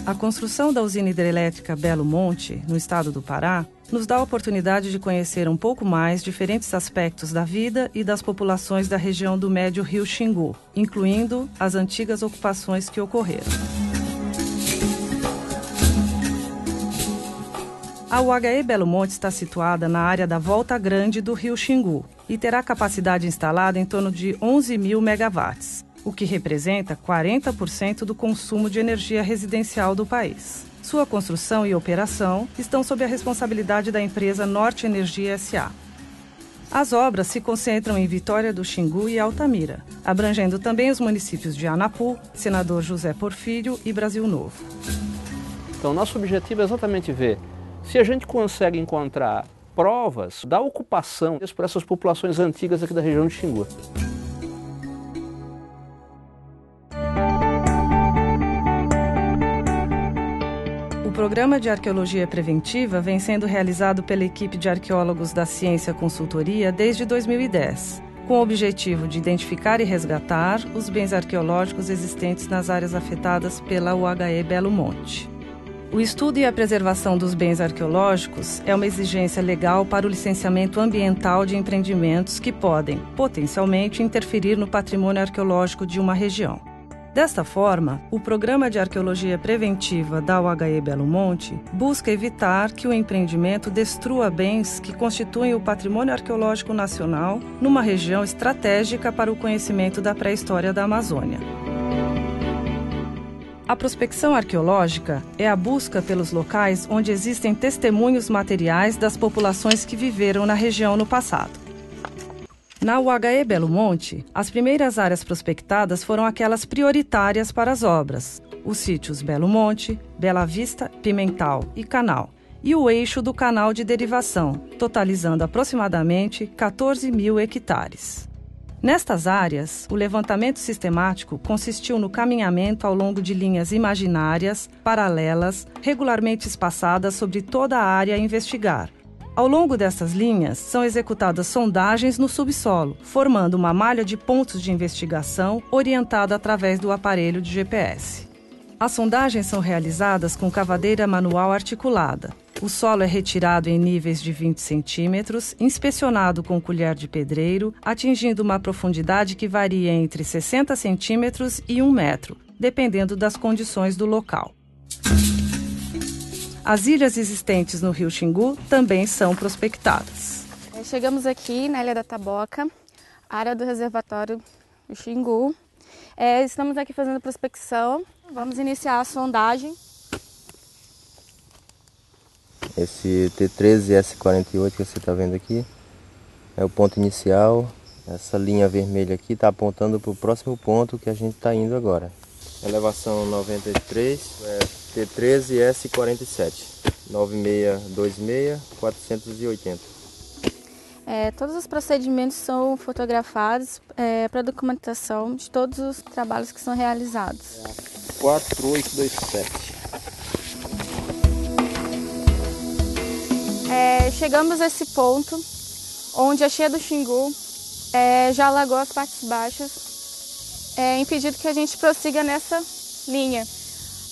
A construção da usina hidrelétrica Belo Monte, no estado do Pará, nos dá a oportunidade de conhecer um pouco mais diferentes aspectos da vida e das populações da região do médio rio Xingu, incluindo as antigas ocupações que ocorreram. A UHE Belo Monte está situada na área da Volta Grande do rio Xingu e terá capacidade instalada em torno de 11.000 megawatts, o que representa 40% do consumo de energia residencial do país. Sua construção e operação estão sob a responsabilidade da empresa Norte Energia S.A. As obras se concentram em Vitória do Xingu e Altamira, abrangendo também os municípios de Anapu, Senador José Porfírio e Brasil Novo. Então, nosso objetivo é exatamente ver se a gente consegue encontrar provas da ocupação por essas populações antigas aqui da região de Xingu. O Programa de Arqueologia Preventiva vem sendo realizado pela equipe de arqueólogos da Ciência Consultoria desde 2010, com o objetivo de identificar e resgatar os bens arqueológicos existentes nas áreas afetadas pela UHE Belo Monte. O estudo e a preservação dos bens arqueológicos é uma exigência legal para o licenciamento ambiental de empreendimentos que podem, potencialmente, interferir no patrimônio arqueológico de uma região. Desta forma, o Programa de Arqueologia Preventiva da UHE Belo Monte busca evitar que o empreendimento destrua bens que constituem o patrimônio arqueológico nacional numa região estratégica para o conhecimento da pré-história da Amazônia. A prospecção arqueológica é a busca pelos locais onde existem testemunhos materiais das populações que viveram na região no passado. Na UHE Belo Monte, as primeiras áreas prospectadas foram aquelas prioritárias para as obras, os sítios Belo Monte, Bela Vista, Pimental e Canal, e o eixo do canal de derivação, totalizando aproximadamente 14.000 hectares. Nestas áreas, o levantamento sistemático consistiu no caminhamento ao longo de linhas imaginárias, paralelas, regularmente espaçadas sobre toda a área a investigar. Ao longo dessas linhas, são executadas sondagens no subsolo, formando uma malha de pontos de investigação orientada através do aparelho de GPS. As sondagens são realizadas com cavadeira manual articulada. O solo é retirado em níveis de 20 centímetros, inspecionado com colher de pedreiro, atingindo uma profundidade que varia entre 60 centímetros e 1 metro, dependendo das condições do local. As ilhas existentes no rio Xingu também são prospectadas. Chegamos aqui na Ilha da Taboca, área do reservatório do Xingu. Estamos aqui fazendo prospecção. Vamos iniciar a sondagem. Esse T13 S48 que você está vendo aqui é o ponto inicial. Essa linha vermelha aqui está apontando para o próximo ponto que a gente está indo agora. Elevação 93, T13 S47, 9626 480. Todos os procedimentos são fotografados para documentação de todos os trabalhos que são realizados. 4827. Chegamos a esse ponto onde a cheia do Xingu já alagou as partes baixas, impedindo que a gente prossiga nessa linha.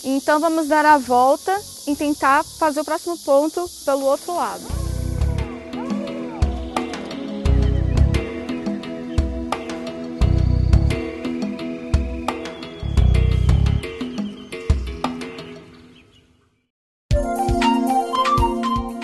Então vamos dar a volta e tentar fazer o próximo ponto pelo outro lado.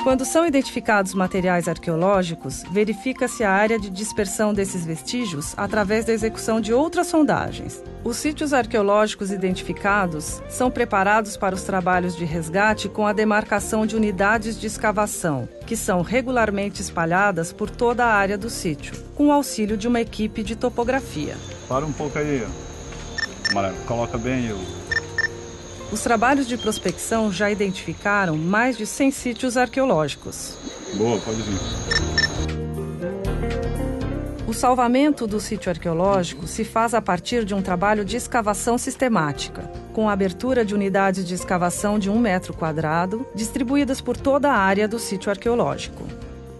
Quando são identificados materiais arqueológicos, verifica-se a área de dispersão desses vestígios através da execução de outras sondagens. Os sítios arqueológicos identificados são preparados para os trabalhos de resgate com a demarcação de unidades de escavação, que são regularmente espalhadas por toda a área do sítio, com o auxílio de uma equipe de topografia. Para um pouco aí, Amarelo, coloca bem o... Os trabalhos de prospecção já identificaram mais de 100 sítios arqueológicos. Boa, pode vir. O salvamento do sítio arqueológico se faz a partir de um trabalho de escavação sistemática, com a abertura de unidades de escavação de 1 metro quadrado, distribuídas por toda a área do sítio arqueológico.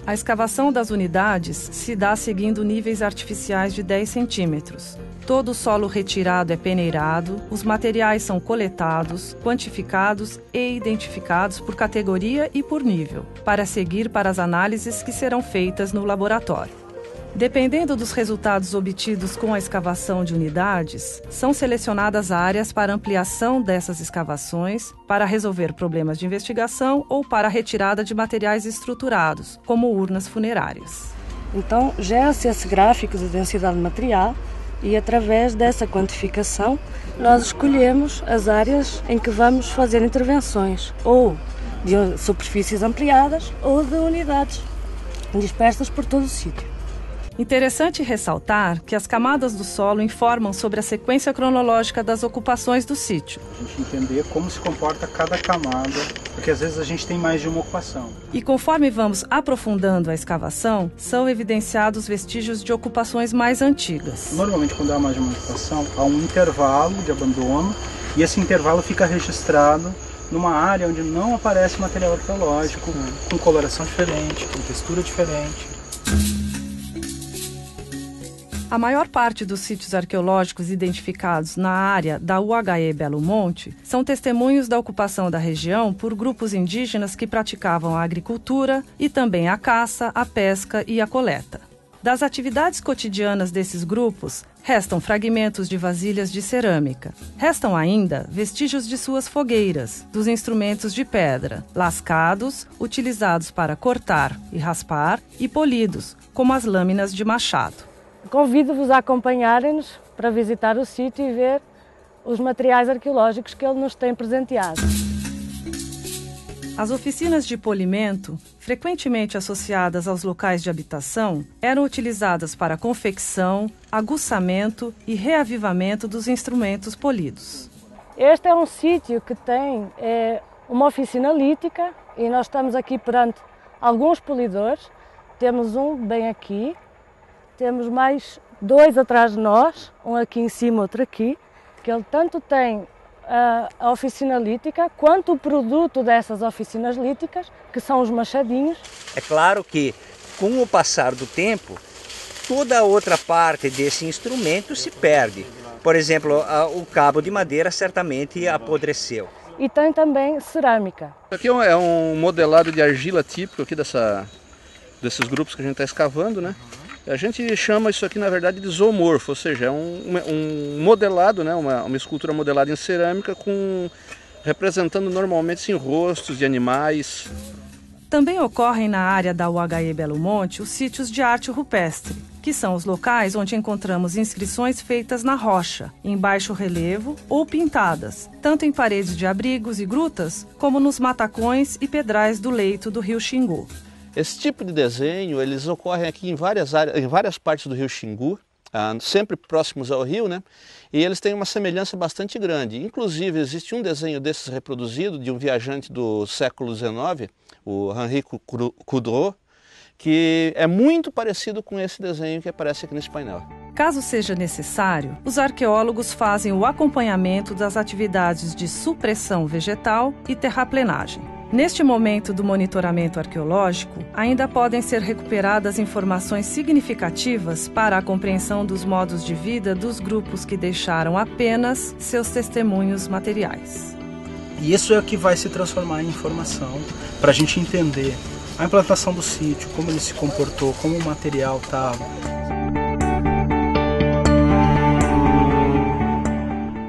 A escavação das unidades se dá seguindo níveis artificiais de 10 centímetros. Todo o solo retirado é peneirado, os materiais são coletados, quantificados e identificados por categoria e por nível, para seguir para as análises que serão feitas no laboratório. Dependendo dos resultados obtidos com a escavação de unidades, são selecionadas áreas para ampliação dessas escavações, para resolver problemas de investigação ou para a retirada de materiais estruturados, como urnas funerárias. Então, gera-se esse gráfico de densidade de material e, através dessa quantificação, nós escolhemos as áreas em que vamos fazer intervenções, ou de superfícies ampliadas ou de unidades dispersas por todo o sítio. Interessante ressaltar que as camadas do solo informam sobre a sequência cronológica das ocupações do sítio. A gente entender como se comporta cada camada, porque às vezes a gente tem mais de uma ocupação. E conforme vamos aprofundando a escavação, são evidenciados vestígios de ocupações mais antigas. Normalmente, quando há mais de uma ocupação, há um intervalo de abandono e esse intervalo fica registrado numa área onde não aparece material arqueológico, com coloração diferente, com textura diferente. A maior parte dos sítios arqueológicos identificados na área da UHE Belo Monte são testemunhos da ocupação da região por grupos indígenas que praticavam a agricultura e também a caça, a pesca e a coleta. Das atividades cotidianas desses grupos, restam fragmentos de vasilhas de cerâmica. Restam ainda vestígios de suas fogueiras, dos instrumentos de pedra, lascados, utilizados para cortar e raspar, e polidos, como as lâminas de machado. Convido-vos a acompanharem-nos para visitar o sítio e ver os materiais arqueológicos que ele nos tem presenteado. As oficinas de polimento, frequentemente associadas aos locais de habitação, eram utilizadas para confecção, aguçamento e reavivamento dos instrumentos polidos. Este é um sítio que tem uma oficina lítica e nós estamos aqui perante alguns polidores. Temos um bem aqui. Temos mais dois atrás de nós, um aqui em cima, outro aqui, que ele tanto tem a oficina lítica quanto o produto dessas oficinas líticas, que são os machadinhos. É claro que, com o passar do tempo, toda a outra parte desse instrumento se perde. Por exemplo, o cabo de madeira certamente apodreceu. E tem também cerâmica. Aqui é um modelado de argila típico aqui desses grupos que a gente está escavando, né? A gente chama isso aqui, na verdade, de zoomorfo, ou seja, é um modelado, né, uma escultura modelada em cerâmica representando normalmente sim, rostos de animais. Também ocorrem na área da UHE Belo Monte os sítios de arte rupestre, que são os locais onde encontramos inscrições feitas na rocha, em baixo relevo ou pintadas, tanto em paredes de abrigos e grutas, como nos matacões e pedrais do leito do rio Xingu. Esse tipo de desenho, eles ocorrem aqui em várias partes do rio Xingu, sempre próximos ao rio, né? E eles têm uma semelhança bastante grande. Inclusive, existe um desenho desses reproduzido de um viajante do século XIX, o Henri Coudreau, que é muito parecido com esse desenho que aparece aqui nesse painel. Caso seja necessário, os arqueólogos fazem o acompanhamento das atividades de supressão vegetal e terraplenagem. Neste momento do monitoramento arqueológico, ainda podem ser recuperadas informações significativas para a compreensão dos modos de vida dos grupos que deixaram apenas seus testemunhos materiais. E isso é o que vai se transformar em informação para a gente entender a implantação do sítio, como ele se comportou, como o material estava.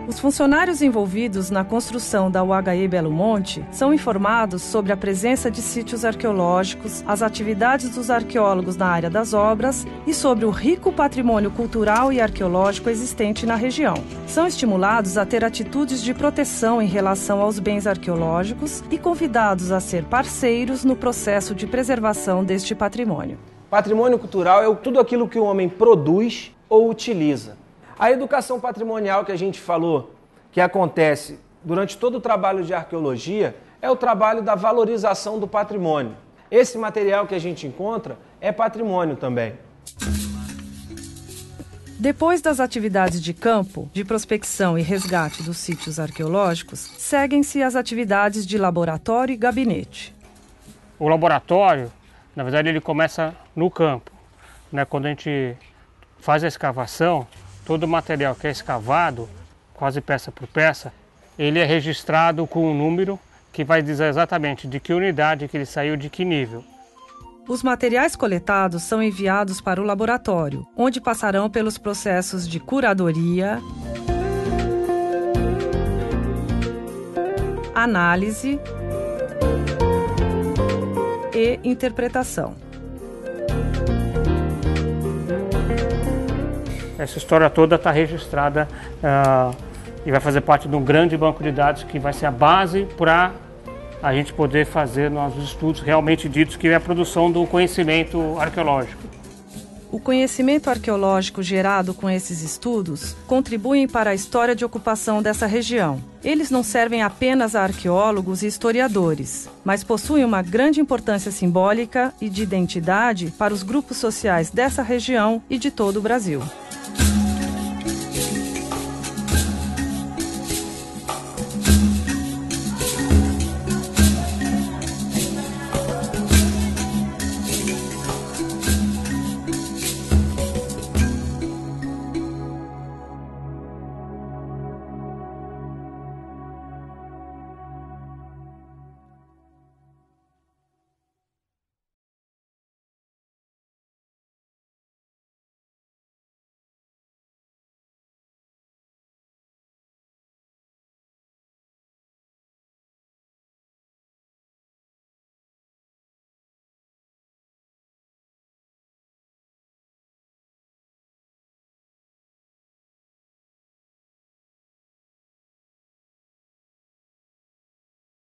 Os funcionários envolvidos na construção da UHE Belo Monte são informados sobre a presença de sítios arqueológicos, as atividades dos arqueólogos na área das obras e sobre o rico patrimônio cultural e arqueológico existente na região. São estimulados a ter atitudes de proteção em relação aos bens arqueológicos e convidados a ser parceiros no processo de preservação deste patrimônio. Patrimônio cultural é tudo aquilo que o homem produz ou utiliza. A educação patrimonial que a gente falou, que acontece durante todo o trabalho de arqueologia, é o trabalho da valorização do patrimônio. Esse material que a gente encontra é patrimônio também. Depois das atividades de campo, de prospecção e resgate dos sítios arqueológicos, seguem-se as atividades de laboratório e gabinete. O laboratório Na verdade, ele começa no campo, né? Quando a gente faz a escavação, todo o material que é escavado, quase peça por peça, ele é registrado com um número que vai dizer exatamente de que unidade que ele saiu, de que nível. Os materiais coletados são enviados para o laboratório, onde passarão pelos processos de curadoria, análise e interpretação. Essa história toda está registrada e vai fazer parte de um grande banco de dados que vai ser a base para a gente poder fazer nossos estudos realmente ditos, que é a produção do conhecimento arqueológico. O conhecimento arqueológico gerado com esses estudos contribuem para a história de ocupação dessa região. Eles não servem apenas a arqueólogos e historiadores, mas possuem uma grande importância simbólica e de identidade para os grupos sociais dessa região e de todo o Brasil.